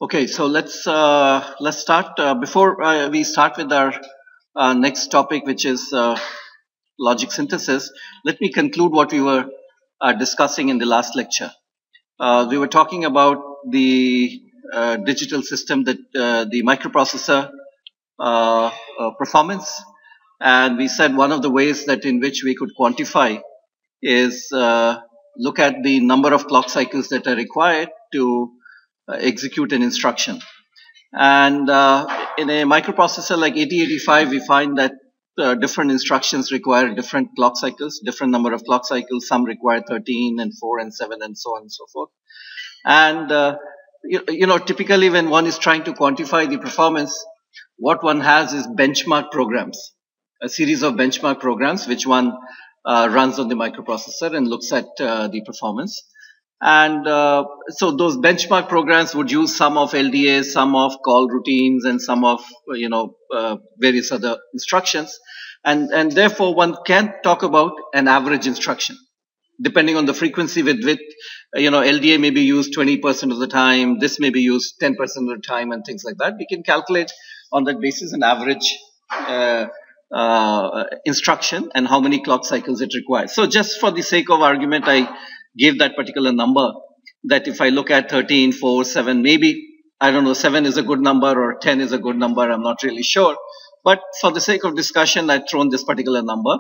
Okay, so let's start. Before we start with our next topic, which is logic synthesis, let me conclude what we were discussing in the last lecture. We were talking about the digital system, that the microprocessor performance, and we said one of the ways that in which we could quantify is look at the number of clock cycles that are required to execute an instruction. And in a microprocessor like 8085, we find that different instructions require different clock cycles, different number of clock cycles. Some require 13 and 4 and 7 and so on and so forth. And typically when one is trying to quantify the performance, what one has is benchmark programs, a series of benchmark programs which one runs on the microprocessor and looks at the performance. And so those benchmark programs would use some of LDAs, some of call routines, and some of various other instructions. And therefore one can talk about an average instruction, depending on the frequency with which LDA may be used 20% of the time, this may be used 10% of the time, and things like that. We can calculate on that basis an average instruction and how many clock cycles it requires. So just for the sake of argument, I gave that particular number, that if I look at 13, 4, 7, maybe, I don't know, 7 is a good number or 10 is a good number, I'm not really sure. But for the sake of discussion, I've thrown this particular number,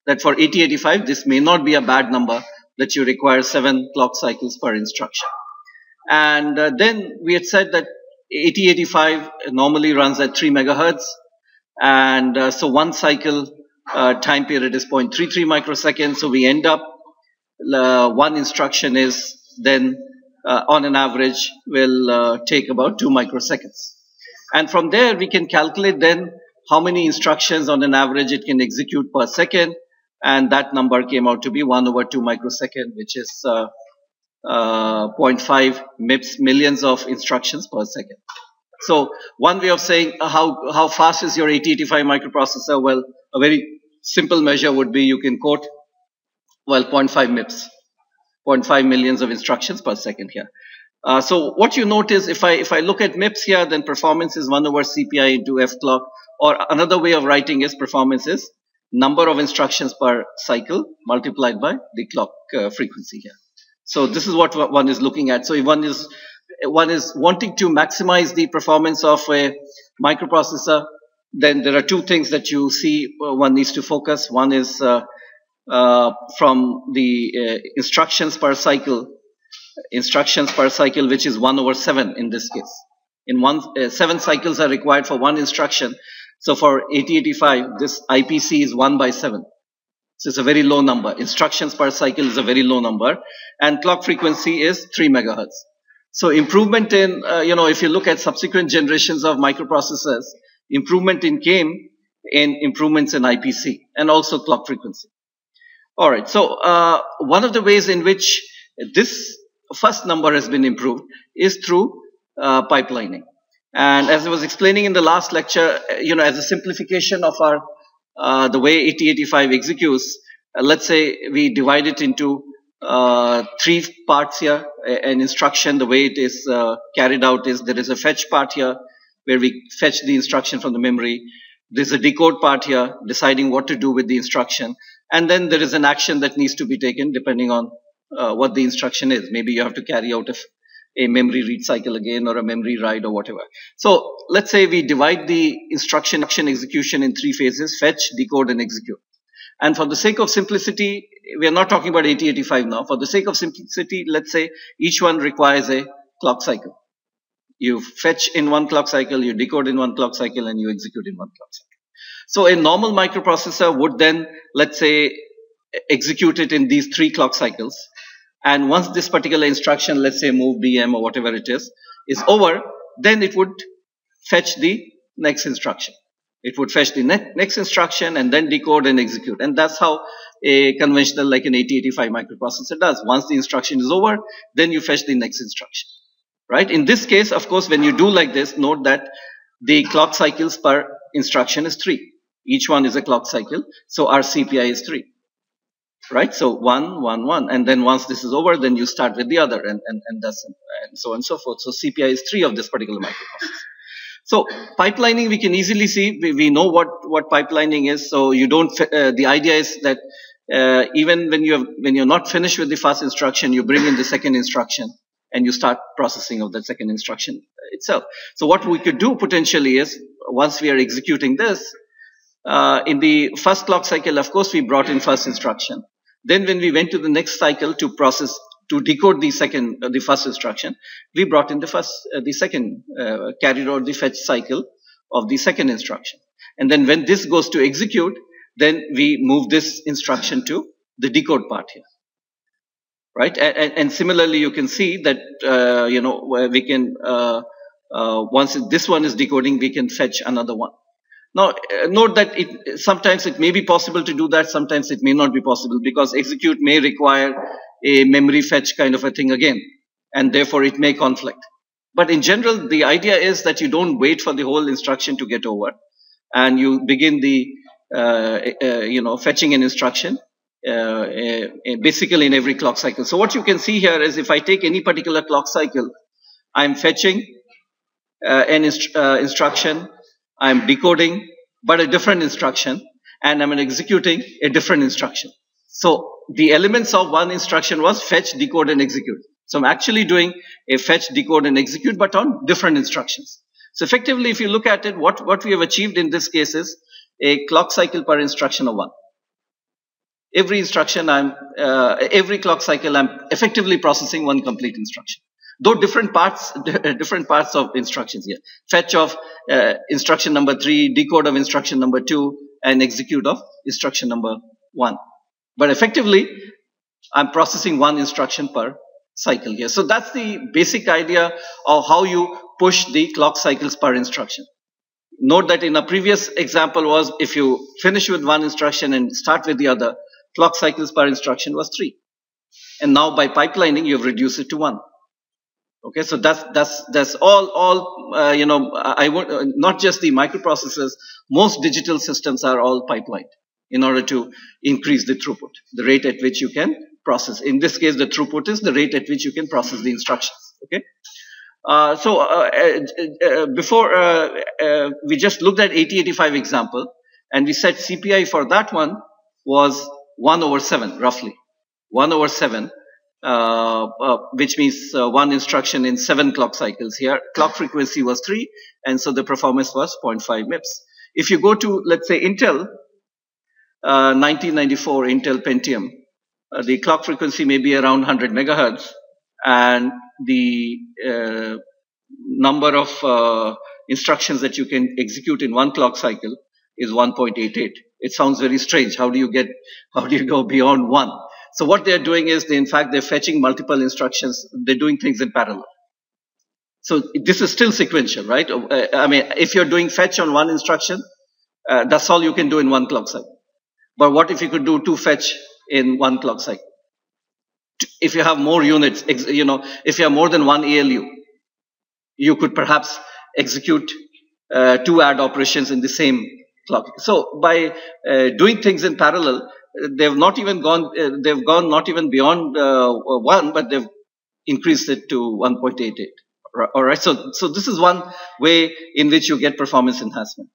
that for 8085, this may not be a bad number, that you require 7 clock cycles per instruction. And then we had said that 8085 normally runs at 3 megahertz. And so one cycle time period is 0.33 microseconds. So we end up, one instruction is then on an average will take about 2 microseconds. And from there we can calculate then how many instructions on an average it can execute per second. And that number came out to be 1/2 microsecond, which is 0.5 MIPS, millions of instructions per second. So one way of saying how fast is your 8085 microprocessor? Well, a very simple measure would be you can quote, well, 0.5 MIPS, 0.5 millions of instructions per second here. So what you notice, if I look at MIPS here, then performance is 1/CPI into F clock, or another way of writing is performance is number of instructions per cycle multiplied by the clock frequency here. So this is what one is looking at. So if one is wanting to maximize the performance of a microprocessor, then there are two things that you see one needs to focus. One is from the instructions per cycle, which is 1/7 in this case. In 7 cycles are required for one instruction. So for 8085, this IPC is 1/7. So it's a very low number. Instructions per cycle is a very low number. And clock frequency is 3 megahertz. So improvement in, if you look at subsequent generations of microprocessors, improvement came in improvements in IPC and also clock frequency. All right. So one of the ways in which this first number has been improved is through pipelining. And as I was explaining in the last lecture, as a simplification of our the way 8085 executes, let's say we divide it into 3 parts here. An instruction, the way it is carried out is there is a fetch part here where we fetch the instruction from the memory. There's a decode part here, deciding what to do with the instruction. And then there is an action that needs to be taken depending on what the instruction is. Maybe you have to carry out a memory read cycle again, or a memory write, or whatever. So let's say we divide the instruction execution in 3 phases: fetch, decode, and execute. And for the sake of simplicity, we are not talking about 8085 now. For the sake of simplicity, let's say each one requires a clock cycle. You fetch in 1 clock cycle, you decode in 1 clock cycle, and you execute in 1 clock cycle. So a normal microprocessor would then, let's say, execute it in these 3 clock cycles. And once this particular instruction, let's say move BM or whatever it is over, then it would fetch the next instruction. It would fetch the next instruction and then decode and execute. And that's how a conventional, like an 8085 microprocessor does. Once the instruction is over, then you fetch the next instruction. Right? In this case, of course, when you do like this, note that the clock cycles per instruction is 3. Each one is a clock cycle. So our CPI is 3. right? So 1, 1, 1, and then once this is over, then you start with the other, and that's, and so on and so forth. So CPI is 3 of this particular microprocessor. So pipelining, we can easily see, we know what pipelining is. So you don't, the idea is that even when you're not finished with the first instruction, you bring in the second instruction and you start processing of the second instruction itself. So what we could do potentially is, once we are executing this, in the first clock cycle, of course, we brought in first instruction. Then when we went to the next cycle to process, to decode the first instruction, we brought in the second, carried out the fetch cycle of the second instruction. And then when this goes to execute, then we move this instruction to the decode part here. Right? And similarly, you can see that, where we can, once this one is decoding, we can fetch another one. Now, note that sometimes it may be possible to do that, sometimes it may not be possible, because execute may require a memory fetch kind of a thing again, and therefore it may conflict. But in general, the idea is that you don't wait for the whole instruction to get over, and you begin the, fetching an instruction basically in every clock cycle. So what you can see here is, if I take any particular clock cycle, I'm fetching an instruction, I'm decoding, but a different instruction, and I'm executing a different instruction. So the elements of one instruction was fetch, decode, and execute. So I'm actually doing a fetch, decode, and execute, but on different instructions. So effectively, if you look at it, what we have achieved in this case is a clock cycle per instruction of 1. Every instruction, every clock cycle, I'm effectively processing one complete instruction. Though different parts of instructions here. Fetch of instruction number 3, decode of instruction number 2, and execute of instruction number 1. But effectively, I'm processing one instruction per cycle here. So that's the basic idea of how you push the clock cycles per instruction. Note that in a previous example was, if you finish with one instruction and start with the other, clock cycles per instruction was 3. And now by pipelining, you've reduced it to 1. Okay, so that's all I want, not just the microprocessors, most digital systems are all pipelined in order to increase the throughput, the rate at which you can process. In this case, the throughput is the rate at which you can process the instructions. Okay. Before we just looked at 8085 example, and we said CPI for that one was 1/7, roughly 1/7. Which means one instruction in 7 clock cycles. Here clock frequency was 3, and so the performance was 0.5 MIPS. If you go to, let's say, Intel 1994 Intel Pentium, the clock frequency may be around 100 megahertz, and the number of instructions that you can execute in one clock cycle is 1.88. It sounds very strange. How do you go beyond 1? So what they're doing is, in fact, they're fetching multiple instructions. They're doing things in parallel. So this is still sequential, right? If you're doing fetch on one instruction, that's all you can do in one clock cycle. But what if you could do 2 fetch in one clock cycle? If you have more units, if you have more than one ALU, you could perhaps execute 2 add operations in the same clock. So by doing things in parallel, they've not even gone not even beyond 1, but they've increased it to 1.88. All right. So this is one way in which you get performance enhancement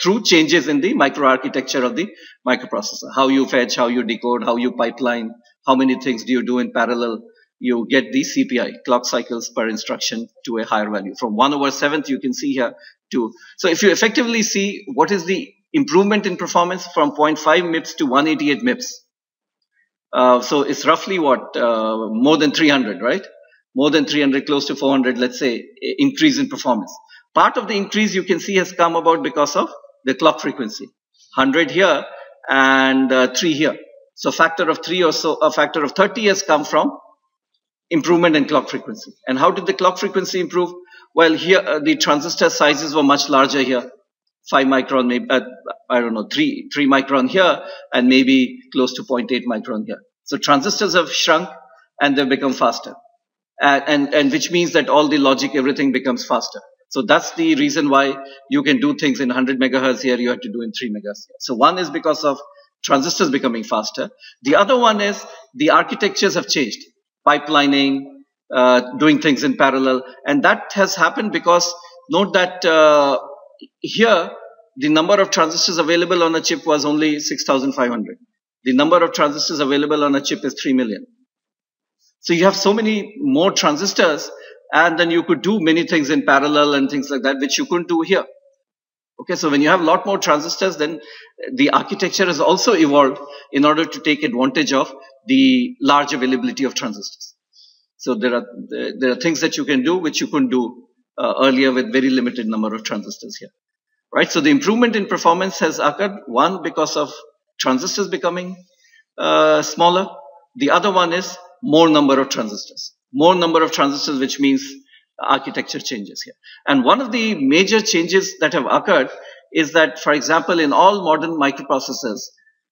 through changes in the microarchitecture of the microprocessor. How you fetch, how you decode, how you pipeline, how many things do you do in parallel. You get the CPI, clock cycles per instruction, to a higher value. From 1/7, you can see here to. So if you effectively see what is the improvement in performance from 0.5 MIPS to 188 MIPS. So it's roughly what? More than 300, right? More than 300, close to 400, let's say, increase in performance. Part of the increase you can see has come about because of the clock frequency. 100 here and 3 here. So factor of 3 or so, a factor of 30 has come from improvement in clock frequency. And how did the clock frequency improve? Well, here the transistor sizes were much larger here. 5 micron, maybe, I don't know, 3 micron here, and maybe close to 0.8 micron here. So transistors have shrunk and they've become faster. And which means that all the logic, everything becomes faster. So that's the reason why you can do things in 100 megahertz here, you have to do in 3 megahertz here. So one is because of transistors becoming faster. The other one is the architectures have changed, pipelining, doing things in parallel, and that has happened because note that here the number of transistors available on a chip was only 6,500. The number of transistors available on a chip is 3 million. So you have so many more transistors, and then you could do many things in parallel and things like that, which you couldn't do here. Okay, so when you have a lot more transistors, then the architecture has also evolved in order to take advantage of the large availability of transistors. So there are things that you can do which you couldn't do earlier with very limited number of transistors here, right? So the improvement in performance has occurred, one, because of transistors becoming smaller. The other one is more number of transistors. More number of transistors, which means architecture changes here. And one of the major changes that have occurred is that, for example, in all modern microprocessors,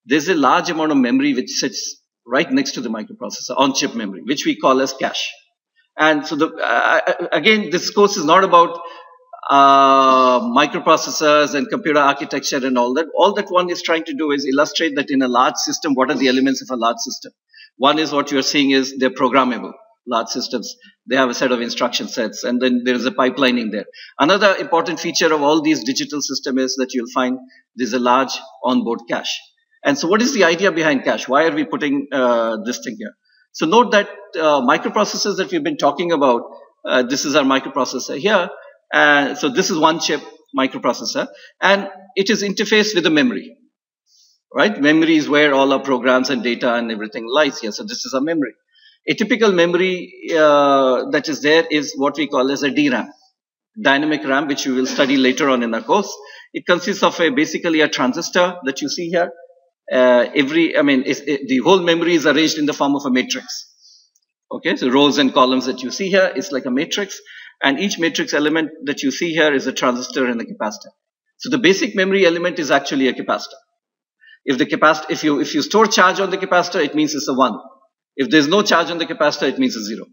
there's a large amount of memory which sits right next to the microprocessor, on-chip memory, which we call as cache. And so again, this course is not about microprocessors and computer architecture and all that. All that one is trying to do is illustrate that in a large system, what are the elements of a large system? One is what you're seeing is they're programmable. Large systems, they have a set of instruction sets, and then there is a pipelining there. Another important feature of all these digital systems is that you'll find there's a large onboard cache. And so what is the idea behind cache? Why are we putting this thing here? So note that microprocessors that we've been talking about, this is our microprocessor here. So this is one chip microprocessor, and it is interfaced with the memory, right? Memory is where all our programs and data and everything lies here. So this is a memory. A typical memory that is there is what we call as a DRAM, dynamic RAM, which we will study later on in our course. It consists of basically a transistor that you see here. The whole memory is arranged in the form of a matrix. Okay, so rows and columns that you see here is like a matrix, and each matrix element that you see here is a transistor and a capacitor. So the basic memory element is actually a capacitor. If you store charge on the capacitor, it means it's a 1. If there's no charge on the capacitor, it means a 0.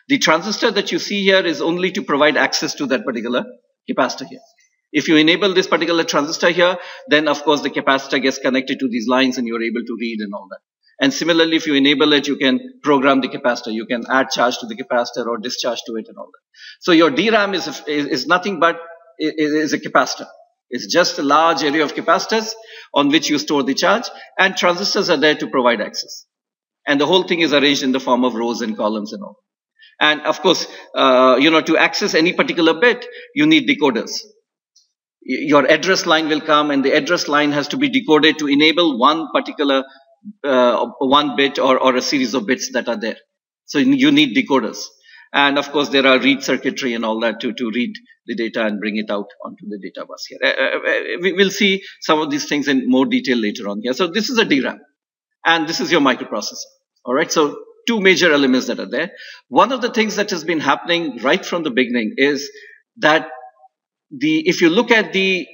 The transistor that you see here is only to provide access to that particular capacitor here. If you enable this particular transistor here, then of course the capacitor gets connected to these lines and you're able to read and all that. And similarly, if you enable it, you can program the capacitor. You can add charge to the capacitor or discharge to it and all that. So your DRAM is nothing but is a capacitor. It's just a large area of capacitors on which you store the charge, and transistors are there to provide access. And the whole thing is arranged in the form of rows and columns and all. And of course, to access any particular bit, you need decoders. Your address line will come, and the address line has to be decoded to enable one particular one bit or a series of bits that are there. So you need decoders. And of course, there are read circuitry and all that to read the data and bring it out onto the data bus here. We will see some of these things in more detail later on here. So this is a DRAM. And this is your microprocessor. All right, so two major elements that are there. One of the things that has been happening right from the beginning is that if you look at the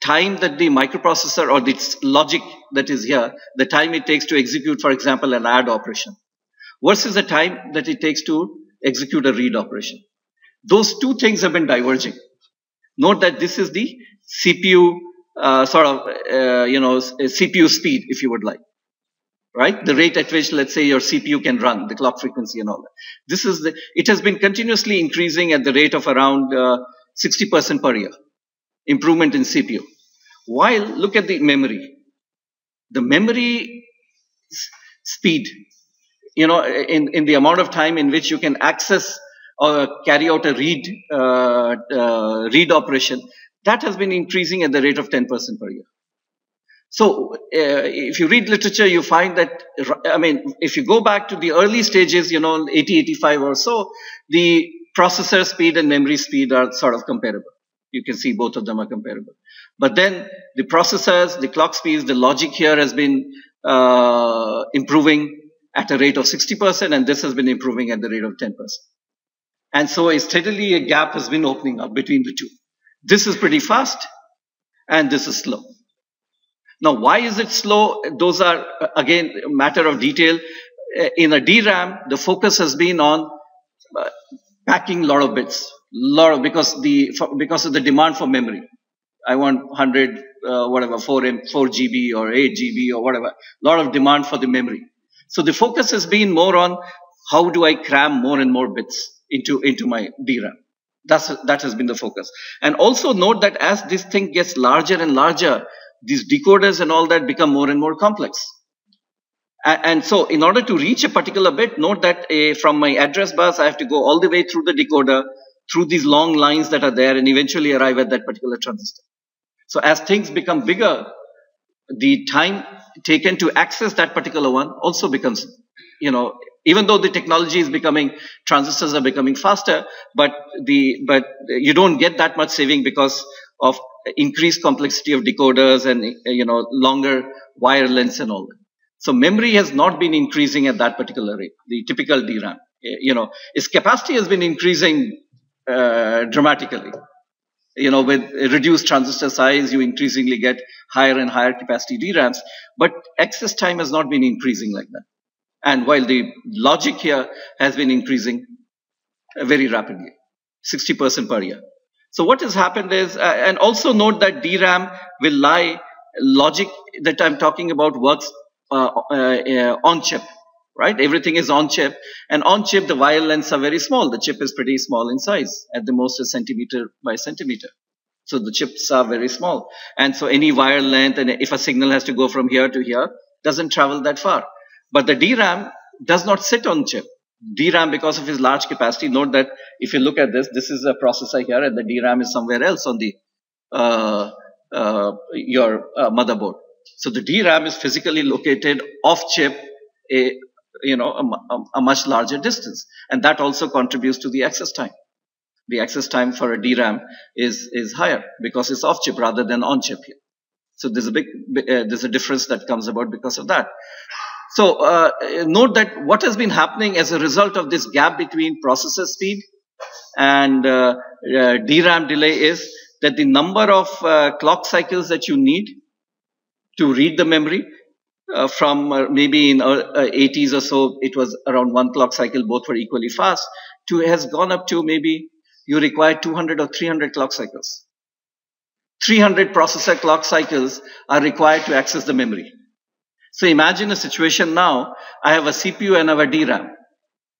time that the microprocessor or the logic that is here, the time it takes to execute, for example, an add operation, versus the time that it takes to execute a read operation. Those two things have been diverging. Note that this is the CPU CPU speed, if you would like. Right? The rate at which, let's say, your CPU can run, the clock frequency and all that. It has been continuously increasing at the rate of around 60% per year. Improvement in CPU. While, look at the memory. The memory speed, in the amount of time in which you can access or carry out a read operation, that has been increasing at the rate of 10% per year. So if you read literature, you find that, if you go back to the early stages, 8085 or so, the processor speed and memory speed are sort of comparable. You can see both of them are comparable. But then the processors, the clock speeds, the logic here has been improving at a rate of 60%, and this has been improving at the rate of 10%. And so steadily a gap has been opening up between the two. This is pretty fast, and this is slow. Now, why is it slow? Those are, again, a matter of detail. In a DRAM, the focus has been on packing a lot of bits, because of the demand for memory. I want 100, whatever, 4 GB or 8 GB or whatever. A lot of demand for the memory. So the focus has been more on how do I cram more and more bits into my DRAM. That has been the focus. And also note that as this thing gets larger and larger, these decoders and all that become more and more complex. And so in order to reach a particular bit, note that from my address bus, I have to go all the way through the decoder, through these long lines that are there, and eventually arrive at that particular transistor. So as things become bigger, the time taken to access that particular one also becomes, even though the technology is becoming, transistors are becoming faster, but you don't get that much saving because of increased complexity of decoders and, longer wire lengths and all that. So memory has not been increasing at that particular rate, the typical DRAM. Its capacity has been increasing dramatically. With reduced transistor size, you increasingly get higher and higher capacity DRAMs, but access time has not been increasing like that. And while the logic here has been increasing very rapidly, 60% per year. So what has happened is, and also note that DRAM will lie, logic that I'm talking about works on chip, right? Everything is on chip, and on chip the wire lengths are very small. The chip is pretty small in size, at the most a centimeter by centimeter. So the chips are very small, and so any wire length, and if a signal has to go from here to here, doesn't travel that far. But the DRAM does not sit on chip. DRAM, because of its large capacity, note that if you look at this is a processor here, and the DRAM is somewhere else on the your motherboard. So the DRAM is physically located off chip a much larger distance, and that also contributes to the access time. The access time for a DRAM is higher because it's off chip rather than on chip here. So there's a difference that comes about because of that. So note that what has been happening as a result of this gap between processor speed and DRAM delay is that the number of clock cycles that you need to read the memory from maybe in 80s or so, it was around 1 clock cycle, both were equally fast, to has gone up to maybe you require 200 or 300 clock cycles. 300 processor clock cycles are required to access the memory. So imagine a situation now, I have a CPU and I have a DRAM.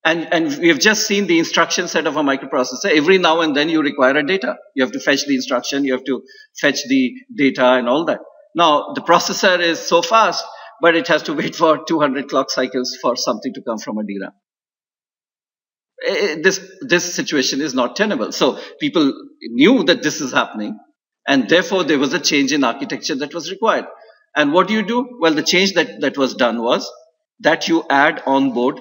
And we have just seen the instruction set of a microprocessor. Every now and then you require a data. You have to fetch the instruction, you have to fetch the data and all that. Now, the processor is so fast, but it has to wait for 200 clock cycles for something to come from a DRAM. This situation is not tenable. So people knew that this is happening, and therefore there was a change in architecture that was required. And what do you do? Well, the change that was done was that you add on board,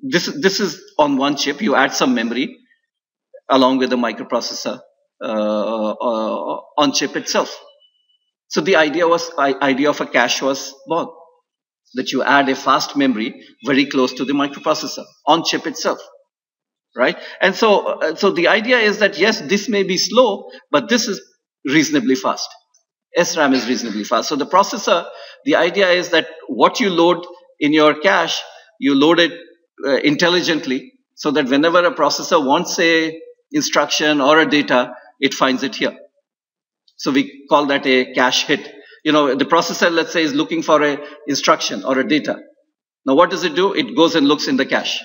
this is on one chip, you add some memory along with the microprocessor on chip itself. So the idea of a cache was born, that you add a fast memory very close to the microprocessor on chip itself, right? And so the idea is that yes, this may be slow, but this is reasonably fast. SRAM is reasonably fast. So the processor, the idea is that what you load in your cache, you load it intelligently, so that whenever a processor wants a instruction or a data, it finds it here. So we call that a cache hit. The processor, let's say, is looking for a instruction or a data. Now what does it do? It goes and looks in the cache.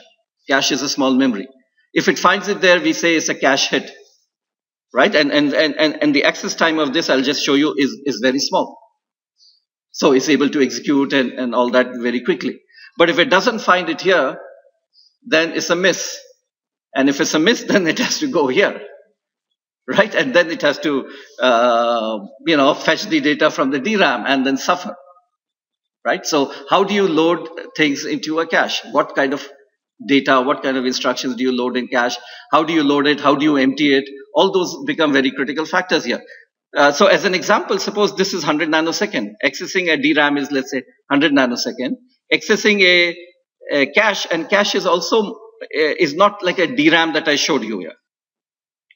Cache is a small memory. If it finds it there, we say it's a cache hit, right? And the access time of this, I'll just show you, is very small. So it's able to execute and all that very quickly. But if it doesn't find it here, then it's a miss. And if it's a miss, then it has to go here, right? And then it has to, fetch the data from the DRAM and then suffer, right? So how do you load things into a cache? What kind of data, what kind of instructions do you load in cache? How do you load it? How do you empty it? All those become very critical factors here. So as an example, suppose this is 100 nanosecond. Accessing a DRAM is, let's say, 100 nanosecond. Accessing a cache, and cache is also, is not like a DRAM that I showed you here.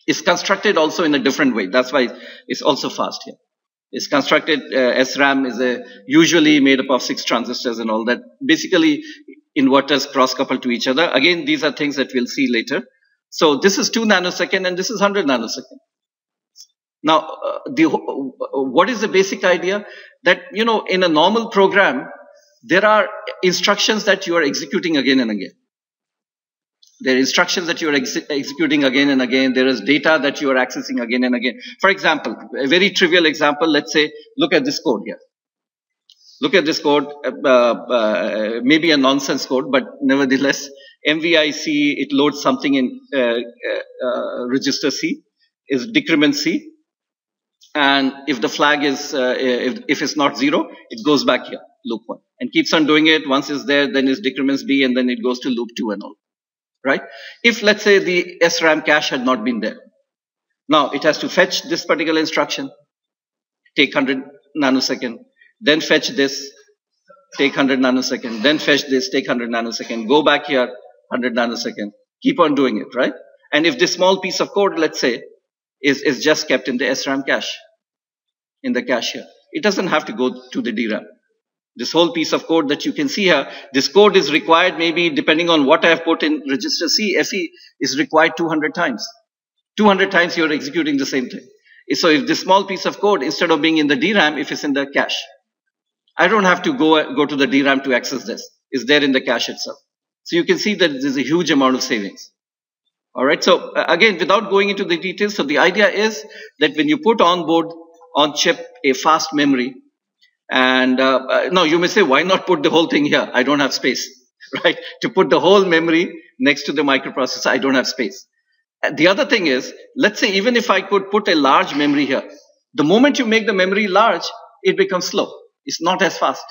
It's constructed also in a different way. That's why it's also fast here. It's constructed, SRAM is usually made up of 6 transistors and all that. Basically, inverters cross-coupled to each other. Again, these are things that we'll see later. So this is 2 nanosecond and this is 100 nanosecond. Now, what is the basic idea? That, in a normal program, there are instructions that you are executing again and again. There are instructions that you are executing again and again. There is data that you are accessing again and again. For example, a very trivial example, let's say, look at this code here. Look at this code, maybe a nonsense code, but nevertheless, MVIC, it loads something in register C, is decrement C. And if the flag is, if it's not 0, it goes back here, loop 1. And keeps on doing it. Once it's there, then it decrements B, and then it goes to loop 2 and all. Right? If, let's say, the SRAM cache had not been there. Now, it has to fetch this particular instruction, take 100 nanosecond, then fetch this, take 100 nanosecond, then fetch this, take 100 nanosecond, go back here, 100 nanosecond, keep on doing it, right? And if this small piece of code, let's say, is just kept in the SRAM cache, in the cache here, it doesn't have to go to the DRAM. This whole piece of code that you can see here, this code is required maybe, depending on what I have put in register C, FE is required 200 times. 200 times you're executing the same thing. So if this small piece of code, instead of being in the DRAM, if it's in the cache, I don't have to go to the DRAM to access this. It's there in the cache itself. So you can see that there's a huge amount of savings. All right. So again, without going into the details, so the idea is that when you put on board, on chip, a fast memory, and now you may say, why not put the whole thing here? I don't have space, right? To put the whole memory next to the microprocessor, I don't have space. And the other thing is, let's say even if I could put a large memory here, the moment you make the memory large, it becomes slow. It's not as fast.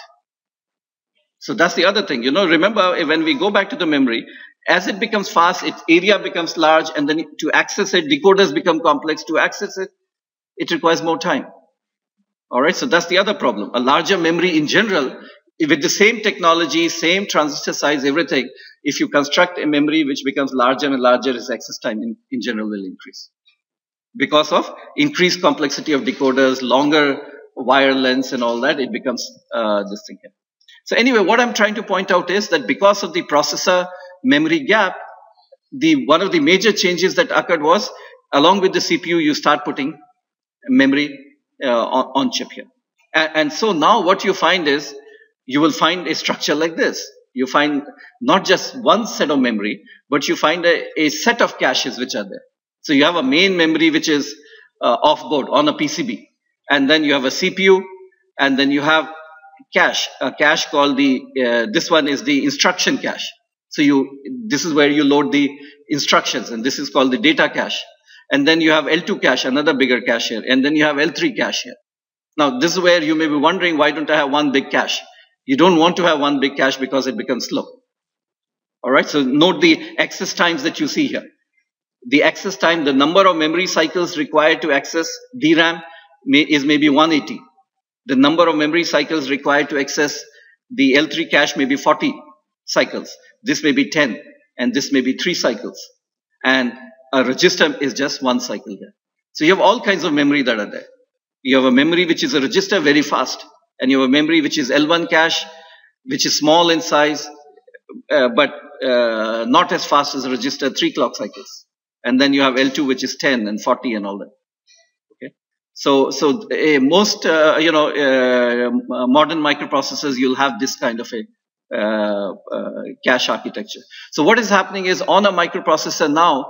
So that's the other thing. Remember, when we go back to the memory, as it becomes fast, its area becomes large, and then to access it, decoders become complex. To access it, it requires more time. All right, so that's the other problem. A larger memory in general, with the same technology, same transistor size, everything, if you construct a memory which becomes larger and larger, its access time in general will increase. Because of increased complexity of decoders, longer wire lengths and all that, it becomes this thing here. So anyway, what I'm trying to point out is that because of the processor memory gap, one of the major changes that occurred was, along with the CPU, you start putting memory on chip here. And so now what you find is, you will find a structure like this. You find not just one set of memory, but you find a set of caches which are there. So you have a main memory which is off board on a PCB. And then you have a CPU, and then you have a cache called this one is the instruction cache. So this is where you load the instructions, and this is called the data cache. And then you have L2 cache, another bigger cache here. And then you have L3 cache here. Now, this is where you may be wondering, why don't I have one big cache? You don't want to have one big cache because it becomes slow. All right, so note the access times that you see here. The access time, the number of memory cycles required to access DRAM is maybe 180. The number of memory cycles required to access the L3 cache may be 40 cycles. This may be 10, and this may be 3 cycles. And a register is just 1 cycle here. So you have all kinds of memory that are there. You have a memory which is a register, very fast. And you have a memory which is L1 cache, which is small in size, but not as fast as a register, 3 clock cycles. And then you have L2, which is 10 and 40 and all that. Okay. So most, modern microprocessors, you'll have this kind of a cache architecture. So what is happening is, on a microprocessor now,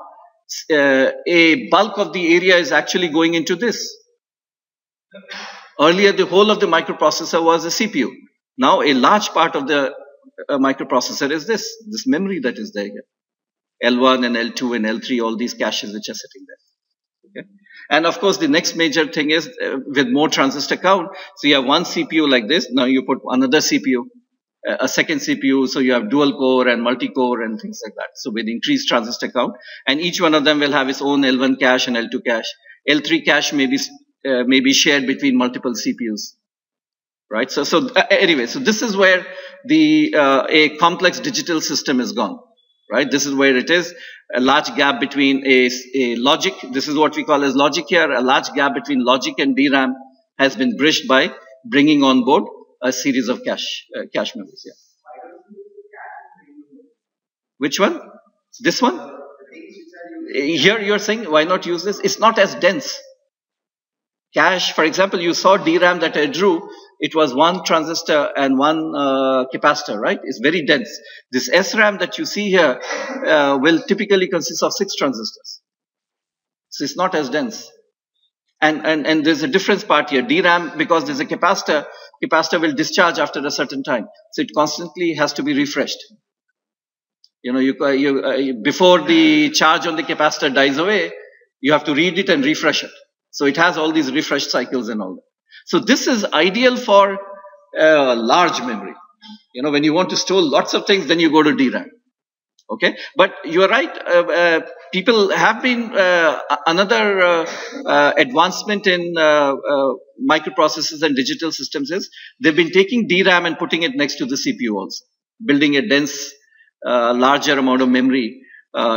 a bulk of the area is actually going into this. Earlier, the whole of the microprocessor was a CPU. Now, a large part of the microprocessor is this memory that is there here. L1 and L2 and L3, all these caches which are sitting there. Okay. And of course, the next major thing is with more transistor count. So you have one CPU like this. Now you put another CPU, a second CPU. So you have dual core and multi-core and things like that. So with increased transistor count, and each one of them will have its own L1 cache and L2 cache. L3 cache may be shared between multiple CPUs. Right. So anyway, so this is where a complex digital system is gone. Right. This is where it is. A large gap between a logic. This is what we call as logic here. A large gap between logic and DRAM has been bridged by bringing on board a series of cache memories. Yeah. Which one? This one? Here you're saying, why not use this? It's not as dense. Cache, for example, you saw DRAM that I drew. It was one transistor and one capacitor, right? It's very dense. This SRAM that you see here will typically consist of 6 transistors. So it's not as dense. And there's a difference part here. DRAM, because there's a capacitor will discharge after a certain time. So it constantly has to be refreshed. You know, before the charge on the capacitor dies away, you have to read it and refresh it. So it has all these refresh cycles and all that. So this is ideal for large memory. You know, when you want to store lots of things, then you go to DRAM. Okay, but you are right. People have been another advancement in microprocessors and digital systems is they've been taking DRAM and putting it next to the CPU also, building a dense, larger amount of memory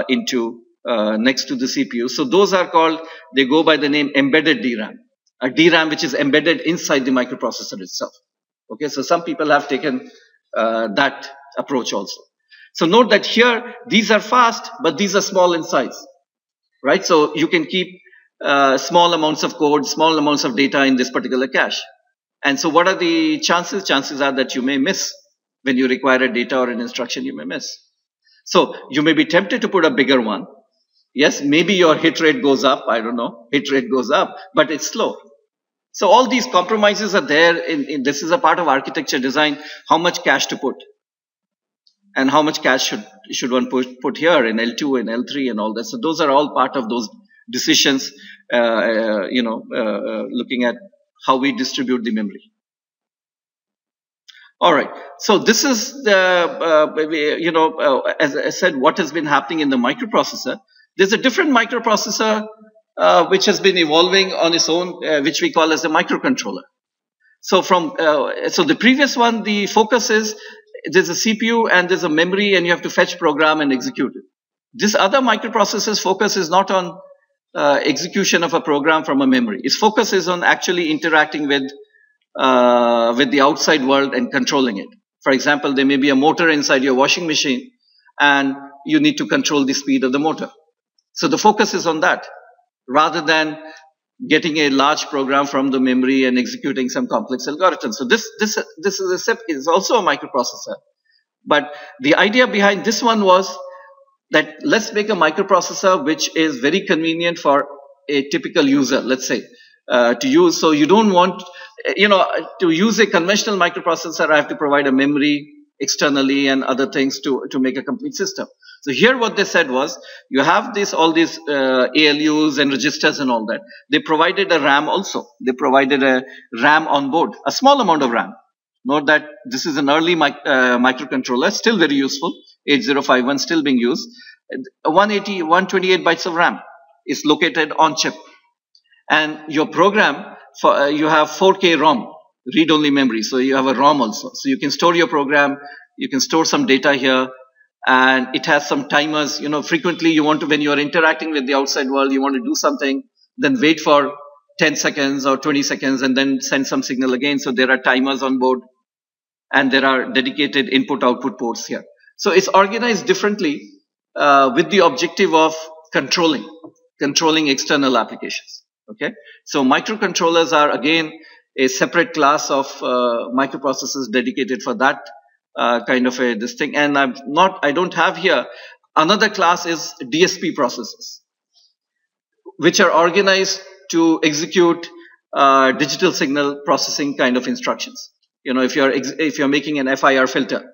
into next to the CPU. So those are called, they go by the name embedded DRAM, a DRAM which is embedded inside the microprocessor itself. Okay, so some people have taken that approach also. So note that here, these are fast, but these are small in size, right? So you can keep small amounts of code, small amounts of data in this particular cache. And so what are the chances? Chances are that you may miss when you require a data or an instruction, you may miss. So you may be tempted to put a bigger one. Yes, maybe your hit rate goes up. I don't know. Hit rate goes up, but it's slow. So all these compromises are there. This is a part of architecture design, how much cache to put. And how much cache should one put here in L2 and L3 and all that. So those are all part of those decisions, looking at how we distribute the memory. All right. So this is the, as I said, what has been happening in the microprocessor. There's a different microprocessor which has been evolving on its own, which we call as the microcontroller. So so the previous one, the focus is, there's a CPU and there's a memory and you have to fetch program and execute it. This other microprocessor's focus is not on execution of a program from a memory. Its focus is on actually interacting with the outside world and controlling it. For example, there may be a motor inside your washing machine and you need to control the speed of the motor. So the focus is on that rather than getting a large program from the memory and executing some complex algorithm. So this is also a microprocessor. But the idea behind this one was that let's make a microprocessor which is very convenient for a typical user, let's say, to use. So you don't want, to use a conventional microprocessor, I have to provide a memory externally and other things to make a complete system. So here what they said was, you have all these ALUs and registers and all that. They provided a RAM also. They provided a RAM on board, a small amount of RAM. Note that this is an early microcontroller, still very useful, 8051 still being used. 128 bytes of RAM is located on chip. And your program, you have 4K ROM, read-only memory. So you have a ROM also. So you can store your program, you can store some data here, and it has some timers. Frequently you want to, when you are interacting with the outside world, you want to do something, then wait for 10 seconds or 20 seconds and then send some signal again. So there are timers on board and there are dedicated input-output ports here. So it's organized differently with the objective of controlling external applications. Okay. So microcontrollers are again a separate class of microprocessors dedicated for that kind of this thing. And I don't have here. Another class is DSP processors, which are organized to execute digital signal processing kind of instructions. If you're making an FIR filter,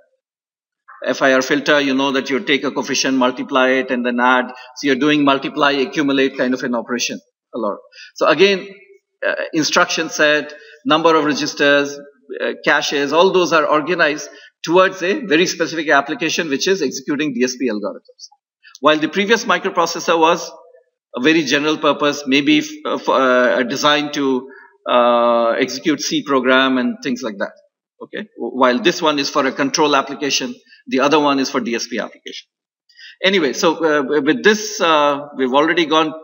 you know that you take a coefficient, multiply it, and then add. So you're doing multiply, accumulate kind of an operation a lot. So again, instruction set, number of registers, caches, all those are organized towards a very specific application, which is executing DSP algorithms. While the previous microprocessor was a very general purpose, maybe designed to execute C program and things like that. Okay. While this one is for a control application, the other one is for DSP application. Anyway, so with this, we've already gone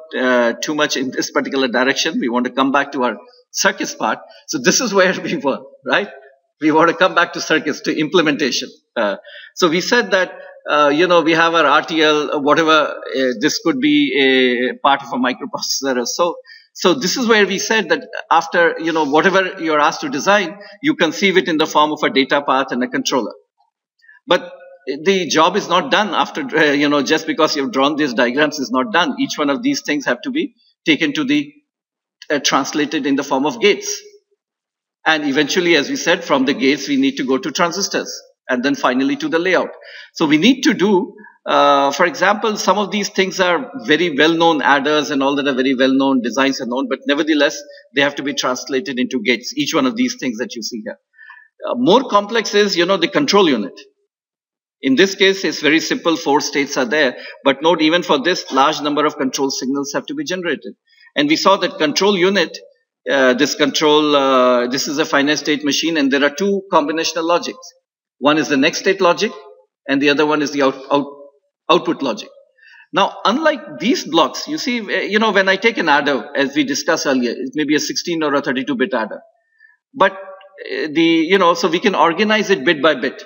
too much in this particular direction. We want to come back to our circuits part. So this is where we were, right? We want to come back to circuits, to implementation. So we said that, we have our RTL, whatever, this could be a part of a microprocessor or so. So this is where we said that after, whatever you're asked to design, you conceive it in the form of a data path and a controller. But the job is not done after, just because you've drawn these diagrams is not done. Each one of these things have to be taken to the, translated in the form of gates. And eventually, as we said, from the gates, we need to go to transistors and then finally to the layout. So we need to do, for example, some of these things are very well-known adders and all that are very well-known, designs are known, but nevertheless, they have to be translated into gates, each one of these things that you see here. More complex is, the control unit. In this case, it's very simple, 4 states are there, but note even for this, large number of control signals have to be generated. And we saw that control unit, this is a finite state machine, and there are 2 combinational logics. One is the next state logic, and the other one is the output logic. Now, unlike these blocks, you see, when I take an adder, as we discussed earlier, it may be a 16 or a 32-bit adder. But so we can organize it bit by bit.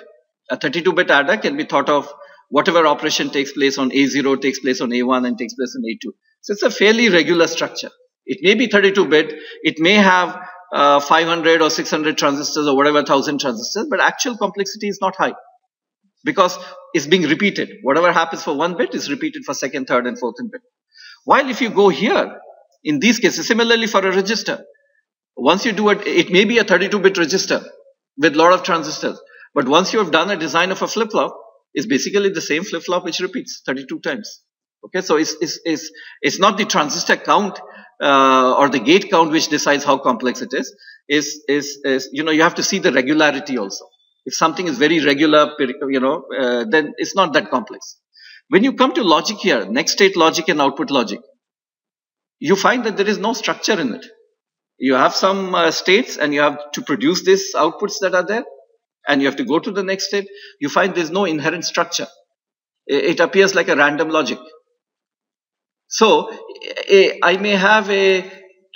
A 32-bit adder can be thought of whatever operation takes place on A0 takes place on A1 and takes place on A2. So it's a fairly regular structure. It may be 32-bit, it may have 500 or 600 transistors or whatever 1000 transistors, but actual complexity is not high because it's being repeated. Whatever happens for 1 bit is repeated for 2nd, 3rd, and 4th bit. While if you go here, in these cases, similarly for a register, once you do it, it may be a 32-bit register with a lot of transistors, but once you have done a design of a flip-flop, it's basically the same flip-flop which repeats 32 times. Okay, so it's not the transistor count or the gate count which decides how complex it is. You have to see the regularity also. If something is very regular, then it's not that complex. When you come to logic here, next state logic and output logic, you find that there is no structure in it. You have some states and you have to produce these outputs that are there, and you have to go to the next state. You find there's no inherent structure. It appears like a random logic. So I may have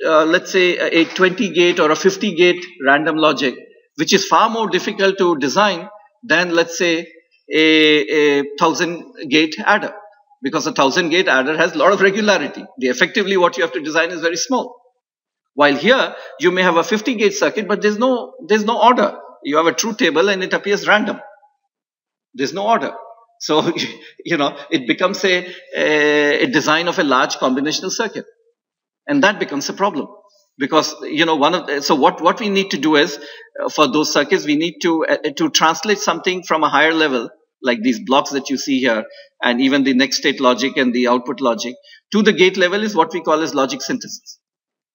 let's say a 20 gate or a 50 gate random logic, which is far more difficult to design than, let's say, a 1000 gate adder, because a 1000 gate adder has a lot of regularity. Effectively what you have to design is very small. While here you may have a 50 gate circuit, but there's no order. You have a truth table and it appears random. There's no order. So, it becomes a design of a large combinational circuit. And that becomes a problem. Because, so what we need to do is, for those circuits, we need to translate something from a higher level, like these blocks that you see here, and even the next state logic and the output logic, to the gate level is what we call as logic synthesis.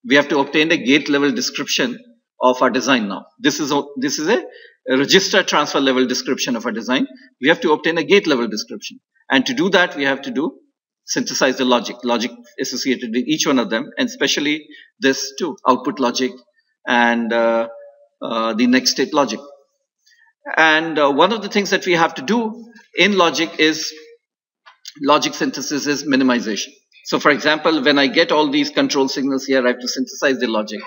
We have to obtain a gate level description of our design now. This is a register transfer level description of our design. We have to obtain a gate level description. And to do that, we have to synthesize the logic associated with each one of them, and especially this too, output logic and the next state logic. And one of the things that we have to do in logic synthesis is minimization. So for example, when I get all these control signals here, I have to synthesize the logic.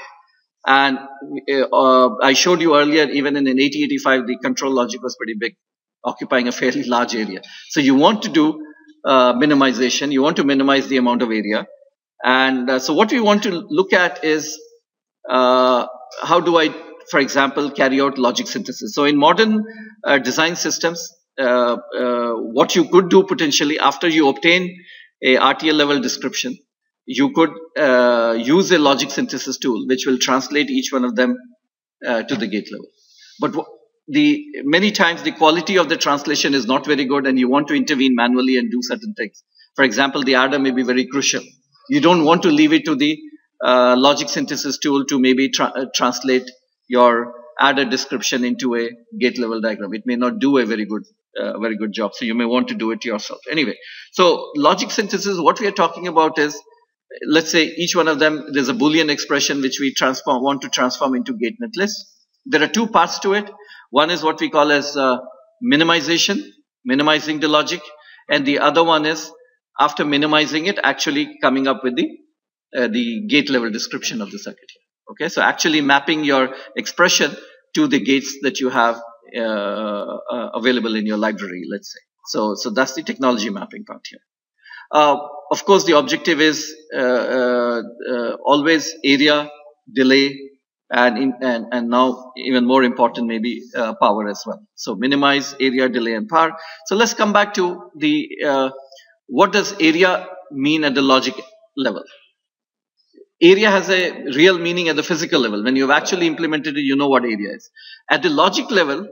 And I showed you earlier, even in an 8085, the control logic was pretty big, occupying a fairly large area. So you want to do minimization. You want to minimize the amount of area. And so what we want to look at is how do I, for example, carry out logic synthesis. So in modern design systems, what you could do potentially after you obtain a RTL level description, you could use a logic synthesis tool which will translate each one of them to the gate level. But many times the quality of the translation is not very good, and you want to intervene manually and do certain things. For example, the adder may be very crucial. You don't want to leave it to the logic synthesis tool to maybe translate your adder description into a gate level diagram. It may not do a very good job, so you may want to do it yourself. Anyway, so logic synthesis, what we are talking about is, let's say each one of them, there's a Boolean expression which we want to transform into gate netlist. There are 2 parts to it. One is what we call as minimization, minimizing the logic, and the other one is, after minimizing it, actually coming up with the gate level description of the circuit here. Okay, so actually mapping your expression to the gates that you have available in your library, let's say. So that's the technology mapping part here. Uh, of course, the objective is always area, delay, and now even more important maybe power as well. So minimize area, delay, and power. So let's come back to the what does area mean at the logic level. Area has a real meaning at the physical level. When you've actually implemented it, you know what area is. At the logic level,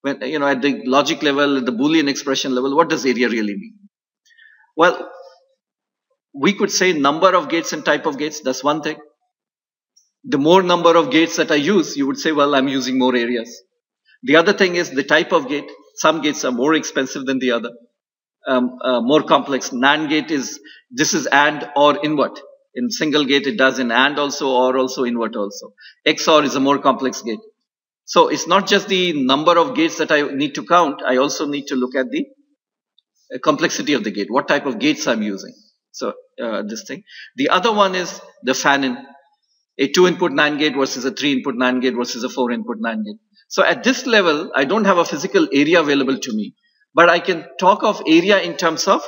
when at the logic level, at the Boolean expression level, what does area really mean? Well, we could say number of gates and type of gates. That's one thing. The more number of gates that I use, you would say, well, I'm using more areas. The other thing is the type of gate. Some gates are more expensive than the other, more complex. NAND gate this is AND or invert. In single gate, it does in AND also, or also invert also. XOR is a more complex gate. So it's not just the number of gates that I need to count. I also need to look at the complexity of the gate, what type of gates I'm using. So this thing. The other one is the fan-in, a 2-input NAND gate versus a 3-input NAND gate versus a 4-input NAND gate. So at this level, I don't have a physical area available to me, but I can talk of area in terms of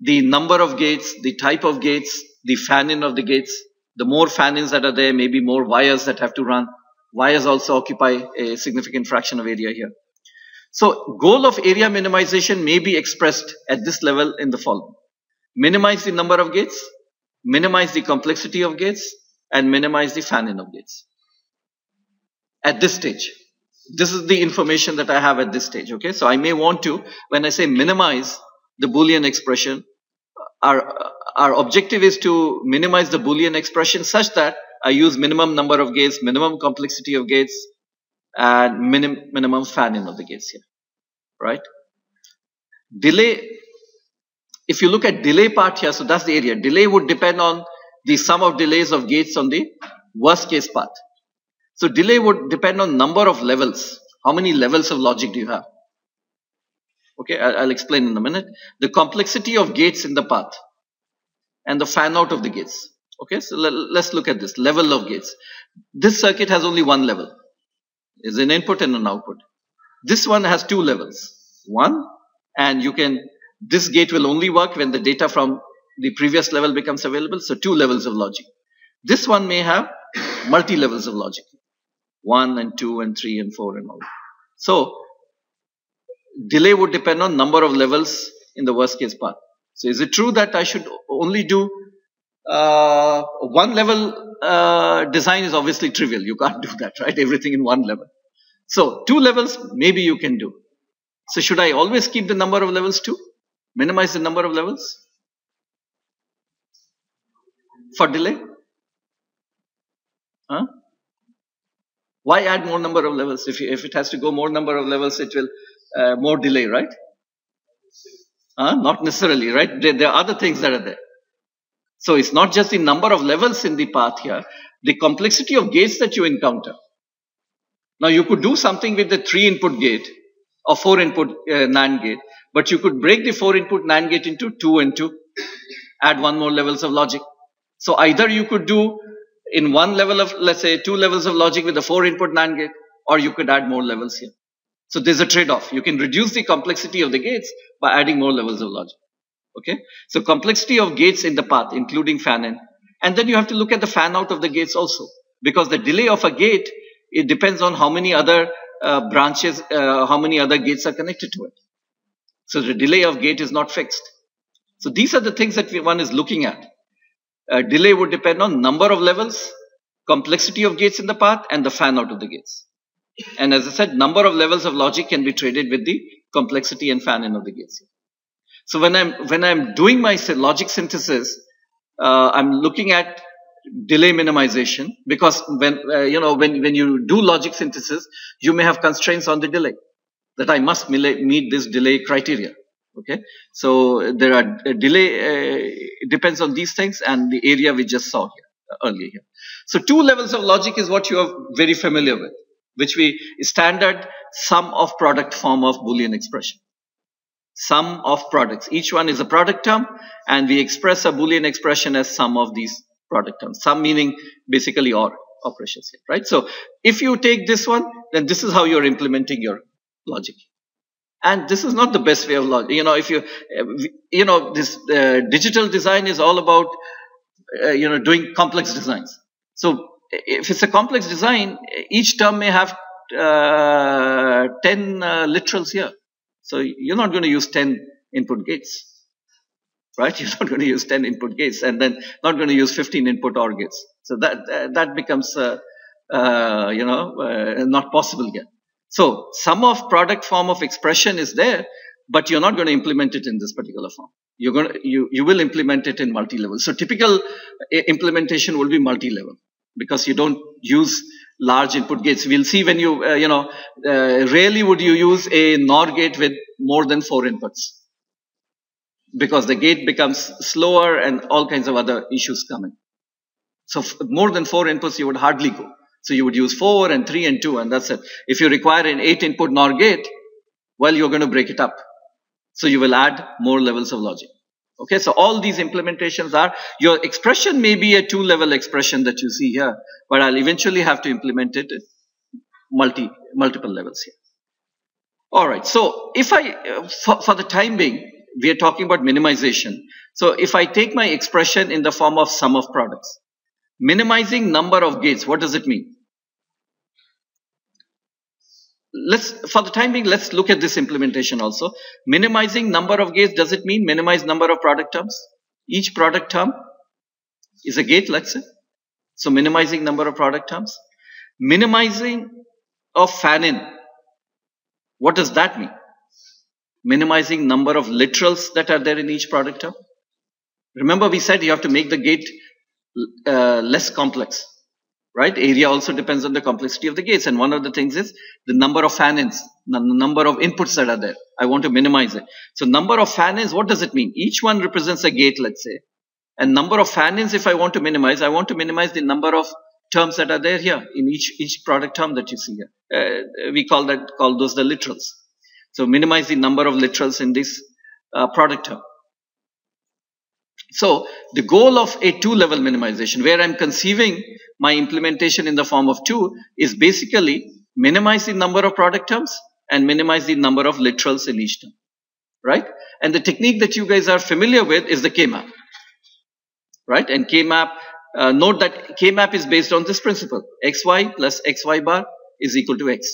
the number of gates, the type of gates, the fan-in of the gates. The more fan-ins that are there, maybe more wires that have to run. Wires also occupy a significant fraction of area here. So goal of area minimization may be expressed at this level in the following. Minimize the number of gates, minimize the complexity of gates, and minimize the fan-in of gates. At this stage. This is the information that I have at this stage. Okay, so I may want to, when I say minimize the Boolean expression, our objective is to minimize the Boolean expression such that I use minimum number of gates, minimum complexity of gates, and minimum fan-in of the gates here, right? Delay, if you look at delay part here, so that's the area. Delay would depend on the sum of delays of gates on the worst case path. So delay would depend on number of levels. How many levels of logic do you have? Okay, I'll explain in a minute. The complexity of gates in the path and the fan out of the gates. Okay, so let's look at this level of gates. This circuit has only one level. Is an input and an output. This one has two levels. One, and this gate will only work when the data from the previous level becomes available. So two levels of logic. This one may have multi levels of logic. 1 and 2 and 3 and 4 and all. So delay would depend on number of levels in the worst case path. So is it true that I should only do one level design? Is obviously trivial. You can't do that, right? Everything in one level. So 2 levels, maybe you can do. So should I always keep the number of levels 2? Minimize the number of levels for delay? Huh? Why add more number of levels? If it has to go more number of levels, it will more delay, right? Not necessarily, right? There are other things that are there. So it's not just the number of levels in the path here, the complexity of gates that you encounter. Now you could do something with the 3-input gate or 4-input NAND gate, but you could break the 4-input NAND gate into 2 and 2, add one more levels of logic. So either you could do in one level of, let's say, 2 levels of logic with a 4-input NAND gate, or you could add more levels here. So there's a trade-off. You can reduce the complexity of the gates by adding more levels of logic. Okay? So complexity of gates in the path, including fan-in. And then you have to look at the fan-out of the gates also. Because the delay of a gate, it depends on how many other branches, how many other gates are connected to it. So the delay of gate is not fixed. So these are the things that one is looking at. Delay would depend on number of levels, complexity of gates in the path, and the fan-out of the gates. And as I said, number of levels of logic can be traded with the complexity and fan-in of the gates. So when I'm doing my logic synthesis, I'm looking at delay minimization, because when you do logic synthesis, you may have constraints on the delay that I must meet this delay criteria. Okay, so there are delay. It depends on these things and the area we just saw here earlier here. So 2 levels of logic is what you are very familiar with, which we standard sum of product form of Boolean expression. Sum of products. Each one is a product term, and we express a Boolean expression as sum of these product terms. Sum meaning basically OR operations here, right? So if you take this one, then this is how you're implementing your logic. And this is not the best way of logic. If this digital design is all about, doing complex designs. So if it's a complex design, each term may have 10 literals here. So you're not going to use 10 input gates, right? You're not going to use 10 input gates, and then not going to use 15 input OR gates. So that becomes, not possible here. So sum of product form of expression is there, but you're not going to implement it in this particular form. You will implement it in multi-level. So typical implementation will be multi-level, because you don't use large input gates. We'll see when you, rarely would you use a NOR gate with more than 4 inputs, because the gate becomes slower and all kinds of other issues come in. So more than 4 inputs, you would hardly go. So you would use 4 and 3 and 2, and that's it. If you require an 8 input NOR gate, well, you're going to break it up. So you will add more levels of logic. Okay, so all these implementations are, your expression may be a 2-level expression that you see here, but I'll eventually have to implement it at multiple levels here. All right, so if for the time being, we are talking about minimization. So if I take my expression in the form of sum of products, minimizing number of gates, what does it mean? For the time being, let's look at this implementation also. Minimizing number of gates, does it mean minimize number of product terms? Each product term is a gate, let's say. So minimizing number of product terms. Minimizing of fan-in, what does that mean? Minimizing number of literals that are there in each product term. Remember, we said you have to make the gate less complex, right? Area also depends on the complexity of the gates, and one of the things is the number of fan-ins, the number of inputs that are there. I want to minimize it. So number of fan-ins, what does it mean? Each one represents a gate, let's say, and number of fan-ins, if I want to minimize the number of terms that are there here in each product term that you see here. We call those the literals. So minimize the number of literals in this product term. So the goal of a 2-level minimization, where I'm conceiving my implementation in the form of 2, is basically minimize the number of product terms and minimize the number of literals in each term, right? And the technique that you guys are familiar with is the K-map, right? And K-map, note that K-map is based on this principle. XY plus XY bar is equal to X.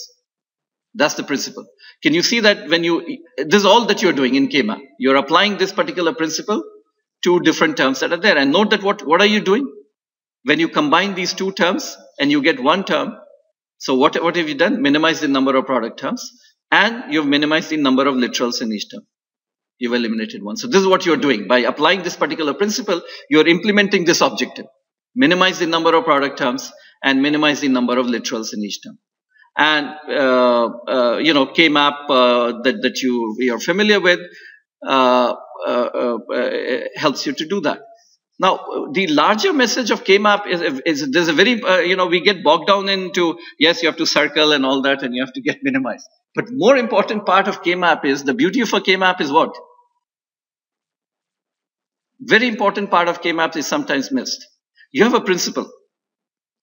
That's the principle. Can you see that this is all that you're doing in K-map. You're applying this particular principle to different terms that are there. And note that what are you doing? When you combine these 2 terms and you get 1 term, so what have you done? Minimize the number of product terms, and you've minimized the number of literals in each term. You've eliminated 1. So this is what you're doing. By applying this particular principle, you're implementing this objective. Minimize the number of product terms and minimize the number of literals in each term. And, K-map that you are familiar with helps you to do that. Now, the larger message of K-map is there's a very, we get bogged down into, yes, you have to circle and all that, and you have to get minimized. But more important part of K-map is, the beauty of a K-map is what? Very important part of K-map is sometimes missed. You have a principle,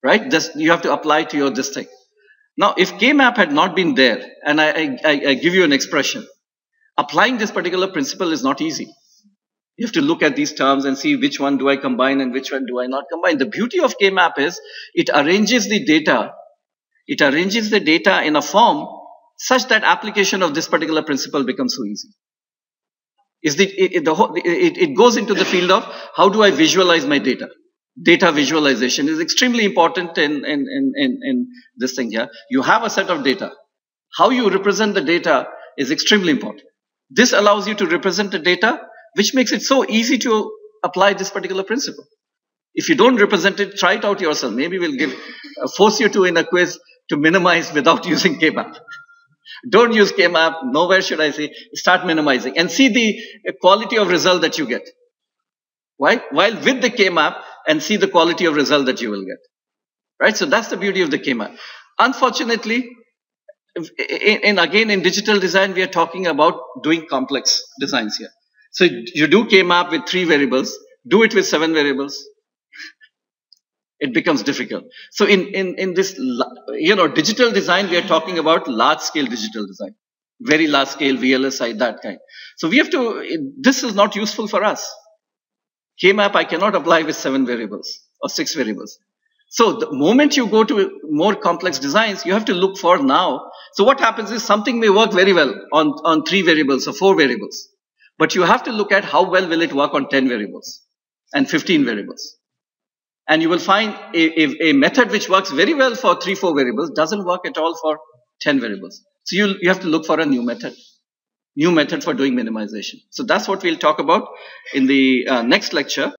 right? You have to apply to this thing. Now, if K-map had not been there, and I give you an expression, applying this particular principle is not easy. You have to look at these terms and see which one do I combine and which one do I not combine. The beauty of K-map is it arranges the data. It arranges the data in a form such that application of this particular principle becomes so easy. It goes into the field of how do I visualize my data. Data visualization is extremely important in this thing here. You have a set of data. How you represent the data is extremely important. This allows you to represent the data, which makes it so easy to apply this particular principle. If you don't represent it, try it out yourself. Maybe we'll force you to in a quiz to minimize without using K-map. Don't use K-map. Nowhere should I say. Start minimizing and see the quality of result that you get. Why? While with the K-map, and see the quality of result that you will get. Right? So that's the beauty of the K-map. Unfortunately, again in digital design, we are talking about doing complex designs here. So you do K-map with 3 variables, do it with 7 variables. It becomes difficult. So in this, digital design, we are talking about large scale digital design. very large scale VLSI, that kind. So we have to, this is not useful for us. K-map I cannot apply with 7 variables or 6 variables. So the moment you go to more complex designs, you have to look for now. So what happens is something may work very well on 3 variables or 4 variables, but you have to look at how well will it work on 10 variables and 15 variables. And you will find a method which works very well for 3, 4 variables doesn't work at all for 10 variables. So you have to look for a new method for doing minimization. So that's what we'll talk about in the next lecture.